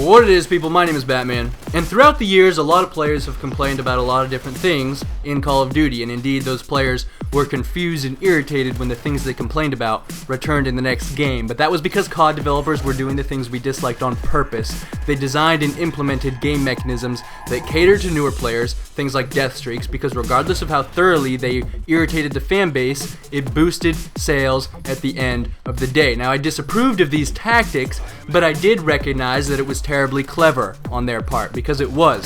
What it is, people, my name is Batman, and throughout the years a lot of players have complained about a lot of different things in Call of Duty, and indeed those players were confused and irritated when the things they complained about returned in the next game. But that was because COD developers were doing the things we disliked on purpose. They designed and implemented game mechanisms that catered to newer players, things like death streaks, because regardless of how thoroughly they irritated the fan base, it boosted sales at the end of the day. Now, I disapproved of these tactics, but I did recognize that it was terribly clever on their part, because it was.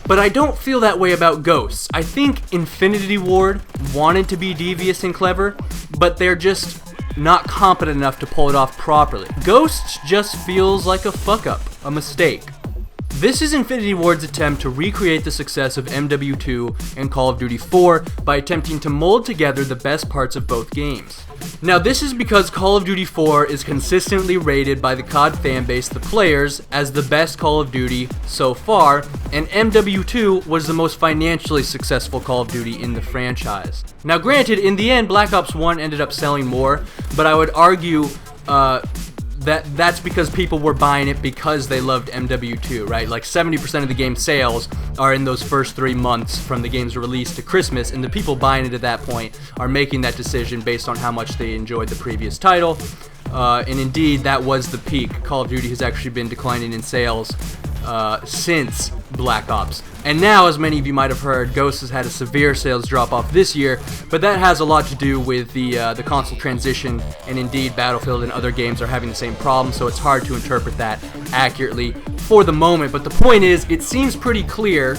But I don't feel that way about Ghosts. I think Infinity Ward wanted to be devious and clever, but they're just not competent enough to pull it off properly. Ghosts just feels like a fuck-up, a mistake. This is Infinity Ward's attempt to recreate the success of MW2 and Call of Duty 4 by attempting to mold together the best parts of both games. Now, this is because Call of Duty 4 is consistently rated by the COD fanbase, the players, as the best Call of Duty so far, and MW2 was the most financially successful Call of Duty in the franchise. Now, granted, in the end, Black Ops 1 ended up selling more, but I would argue that's because people were buying it because they loved MW2, right? Like 70% of the game's sales are in those first 3 months from the game's release to Christmas, and the people buying it at that point are making that decision based on how much they enjoyed the previous title. And indeed, that was the peak. Call of Duty has actually been declining in sales since Black Ops. And now, as many of you might have heard, Ghosts has had a severe sales drop-off this year, but that has a lot to do with the console transition, and indeed Battlefield and other games are having the same problem, so it's hard to interpret that accurately for the moment. But the point is, it seems pretty clear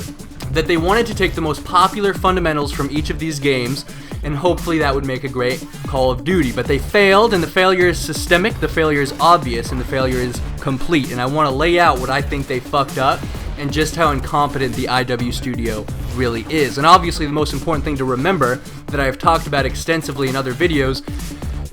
that they wanted to take the most popular fundamentals from each of these games, and hopefully that would make a great Call of Duty. But they failed, and the failure is systemic, the failure is obvious, and the failure is complete. And I want to lay out what I think they fucked up and just how incompetent the IW studio really is. And obviously the most important thing to remember that I have talked about extensively in other videos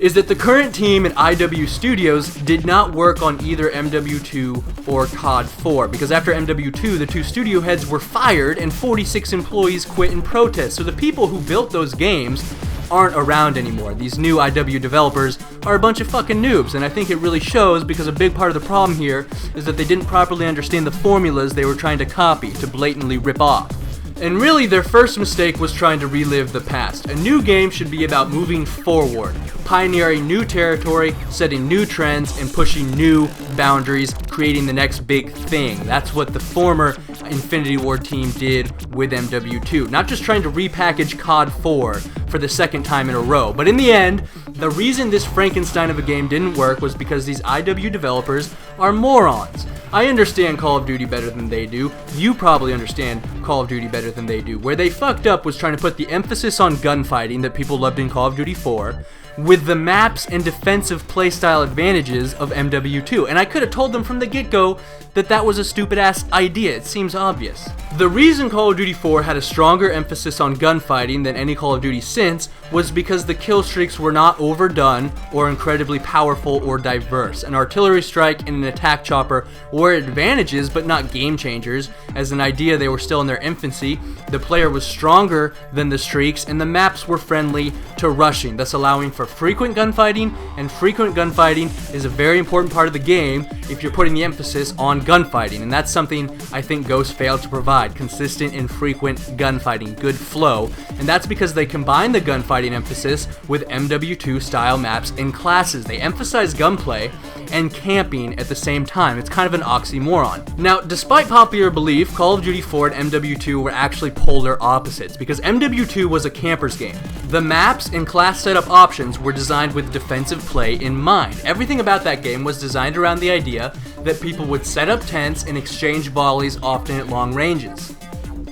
is that the current team at IW Studios did not work on either MW2 or COD 4, because after MW2, the 2 studio heads were fired and 46 employees quit in protest. So the people who built those games aren't around anymore. These new IW developers are a bunch of fucking noobs, and I think it really shows because a big part of the problem here is that they didn't properly understand the formulas they were trying to copy to blatantly rip off. And really, their first mistake was trying to relive the past. A new game should be about moving forward, pioneering new territory, setting new trends, and pushing new boundaries, creating the next big thing. That's what the former Infinity Ward team did with MW2. Not just trying to repackage COD 4 for the second time in a row. But in the end, the reason this Frankenstein of a game didn't work was because these IW developers are morons. I understand Call of Duty better than they do. You probably understand Call of Duty better than they do. Where they fucked up was trying to put the emphasis on gunfighting that people loved in Call of Duty 4 with the maps and defensive playstyle advantages of MW2. And I could have told them from the get-go that that was a stupid-ass idea. It seems obvious. The reason Call of Duty 4 had a stronger emphasis on gunfighting than any Call of Duty since was because the kill streaks were not overdone or incredibly powerful or diverse. An artillery strike and an attack chopper were advantages but not game changers. As an idea, they were still in their infancy. The player was stronger than the streaks, and the maps were friendly to rushing, thus allowing for frequent gunfighting, and frequent gunfighting is a very important part of the game if you're putting the emphasis on gunfighting, and that's something I think Ghost failed to provide. Consistent and frequent gunfighting, good flow, and that's because they combined the gunfighting emphasis with MW2 style maps and classes. They emphasize gunplay and camping at the same time. It's kind of an oxymoron. Now, despite popular belief, Call of Duty 4 and MW2 were actually polar opposites, because MW2 was a camper's game. The maps and class setup options were designed with defensive play in mind. Everything about that game was designed around the idea that people would set up tents and exchange volleys, often at long ranges.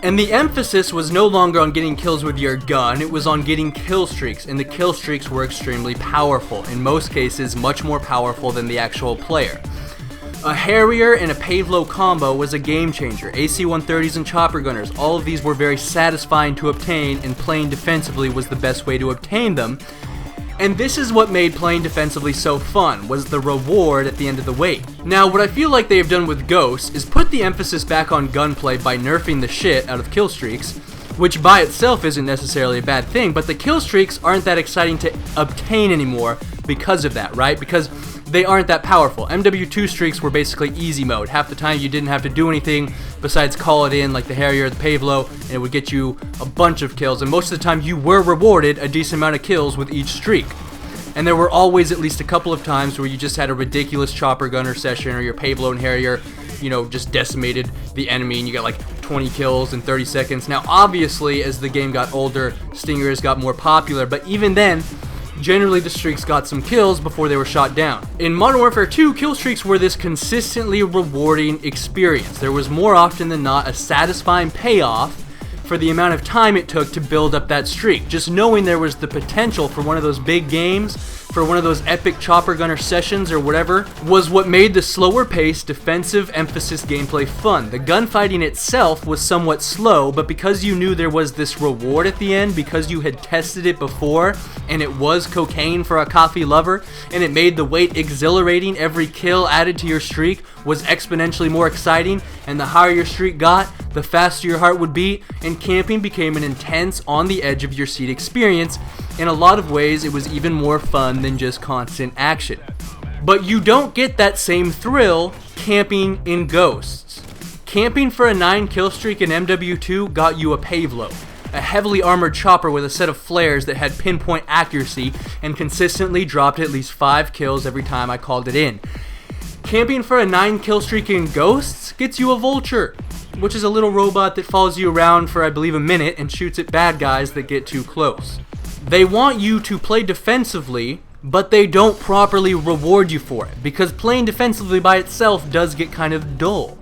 And the emphasis was no longer on getting kills with your gun, it was on getting kill streaks, and the kill streaks were extremely powerful, in most cases much more powerful than the actual player. A Harrier and a Pavlo combo was a game changer. AC-130s and chopper gunners, all of these were very satisfying to obtain, and playing defensively was the best way to obtain them. And this is what made playing defensively so fun, was the reward at the end of the wait. Now, what I feel like they have done with Ghosts is put the emphasis back on gunplay by nerfing the shit out of kill streaks, which by itself isn't necessarily a bad thing, but the kill streaks aren't that exciting to obtain anymore because of that, right? Because they aren't that powerful. MW2 streaks were basically easy mode. Half the time you didn't have to do anything besides call it in like the Harrier or the Pavlo, and it would get you a bunch of kills, and most of the time you were rewarded a decent amount of kills with each streak. And there were always at least a couple of times where you just had a ridiculous chopper gunner session, or your Pavlo and Harrier, you know, just decimated the enemy and you got like 20 kills in 30 seconds. Now obviously as the game got older, Stingers got more popular, but even then, generally the streaks got some kills before they were shot down. In Modern Warfare 2, kill streaks were this consistently rewarding experience. There was more often than not a satisfying payoff for the amount of time it took to build up that streak. Just knowing there was the potential for one of those big games, for one of those epic chopper gunner sessions or whatever, was what made the slower paced, defensive emphasis gameplay fun. The gunfighting itself was somewhat slow, but because you knew there was this reward at the end, because you had tested it before, and it was cocaine for a coffee lover, and it made the wait exhilarating, every kill added to your streak was exponentially more exciting, and the higher your streak got, the faster your heart would beat, and camping became an intense, on the edge of your seat experience. In a lot of ways, it was even more fun than just constant action. But you don't get that same thrill camping in Ghosts. Camping for a 9 kill streak in MW2 got you a Pavlo, a heavily armored chopper with a set of flares that had pinpoint accuracy and consistently dropped at least 5 kills every time I called it in. Camping for a 9 kill streak in Ghosts gets you a Vulture, which is a little robot that follows you around for I believe a minute and shoots at bad guys that get too close. They want you to play defensively, but they don't properly reward you for it, because playing defensively by itself does get kind of dull.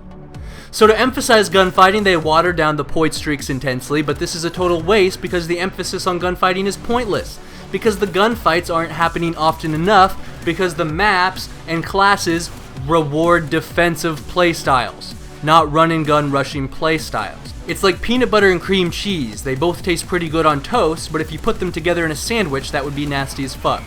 So to emphasize gunfighting, they water down the point streaks intensely, but this is a total waste because the emphasis on gunfighting is pointless, because the gunfights aren't happening often enough, because the maps and classes reward defensive playstyles, not run and gun rushing playstyles. It's like peanut butter and cream cheese. They both taste pretty good on toast, but if you put them together in a sandwich, that would be nasty as fuck.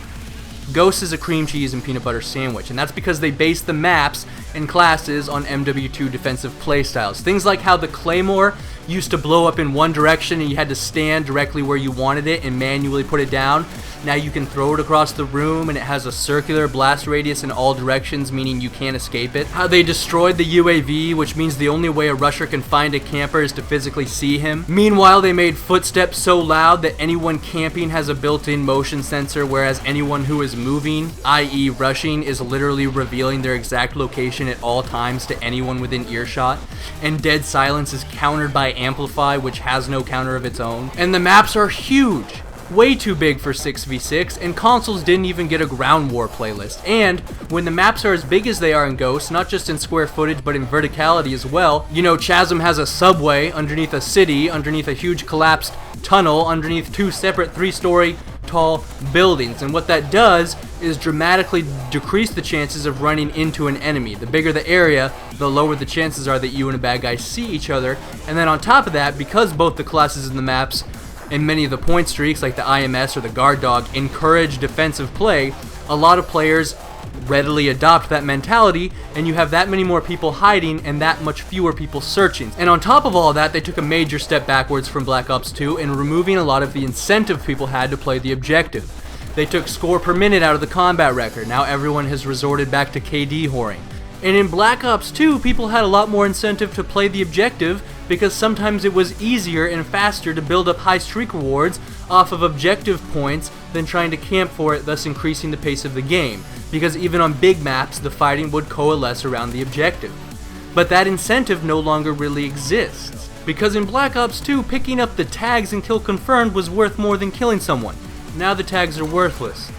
Ghost is a cream cheese and peanut butter sandwich, and that's because they base the maps and classes on MW2 defensive playstyles. Things like how the Claymore used to blow up in one direction and you had to stand directly where you wanted it and manually put it down. Now you can throw it across the room and it has a circular blast radius in all directions, meaning you can't escape it. How they destroyed the UAV, which means the only way a rusher can find a camper is to physically see him. Meanwhile, they made footsteps so loud that anyone camping has a built-in motion sensor, whereas anyone who is moving, i.e. rushing, is literally revealing their exact location at all times to anyone within earshot. And dead silence is countered by Amplify, which has no counter of its own. And the maps are huge, way too big for 6v6, and consoles didn't even get a ground war playlist. And when the maps are as big as they are in Ghosts, not just in square footage but in verticality as well, you know, Chasm has a subway underneath a city, underneath a huge collapsed tunnel, underneath 2 separate 3-story tall buildings, and what that does is dramatically decrease the chances of running into an enemy. The bigger the area, the lower the chances are that you and a bad guy see each other. And then on top of that, because both the classes and the maps and many of the point streaks like the IMS or the guard dog encourage defensive play, a lot of players readily adopt that mentality, and you have that many more people hiding and that much fewer people searching. And on top of all that, they took a major step backwards from Black Ops 2 in removing a lot of the incentive people had to play the objective. They took score per minute out of the combat record. Now everyone has resorted back to KD whoring. And in Black Ops 2, people had a lot more incentive to play the objective because sometimes it was easier and faster to build up high streak rewards off of objective points than trying to camp for it, thus increasing the pace of the game. Because even on big maps, the fighting would coalesce around the objective. But that incentive no longer really exists. Because in Black Ops 2, picking up the tags and kill confirmed was worth more than killing someone. Now the tags are worthless.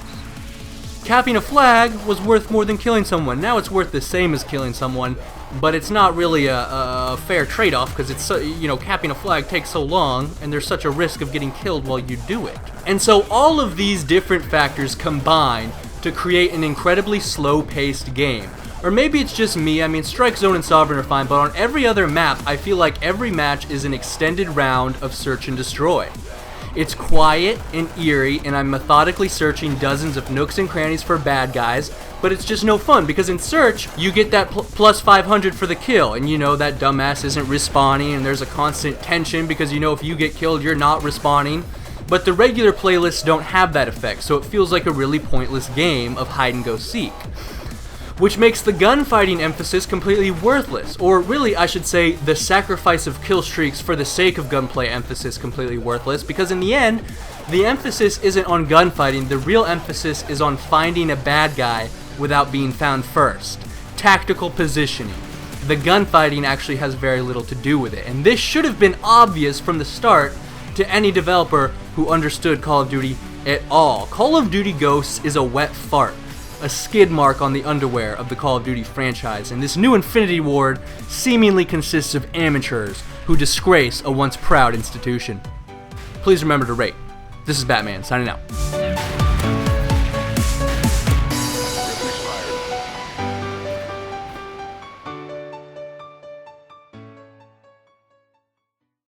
Capping a flag was worth more than killing someone. Now it's worth the same as killing someone, but it's not really a fair trade-off because it's so, you know, capping a flag takes so long and there's such a risk of getting killed while you do it. And so all of these different factors combine to create an incredibly slow-paced game. Or maybe it's just me. I mean, Strike Zone and Sovereign are fine, but on every other map, I feel like every match is an extended round of search and destroy. It's quiet and eerie, and I'm methodically searching dozens of nooks and crannies for bad guys, but it's just no fun, because in Search, you get that plus 500 for the kill, and you know that dumbass isn't respawning, and there's a constant tension, because you know if you get killed, you're not respawning. But the regular playlists don't have that effect, so it feels like a really pointless game of hide and go seek. which makes the gunfighting emphasis completely worthless, or really I should say the sacrifice of kill streaks for the sake of gunplay emphasis completely worthless, because in the end, the emphasis isn't on gunfighting, the real emphasis is on finding a bad guy without being found first. Tactical positioning. The gunfighting actually has very little to do with it, and this should have been obvious from the start to any developer who understood Call of Duty at all. Call of Duty Ghosts is a wet fart, a skid mark on the underwear of the Call of Duty franchise, and this new Infinity Ward seemingly consists of amateurs who disgrace a once proud institution. Please remember to rate. This is Batman, signing out.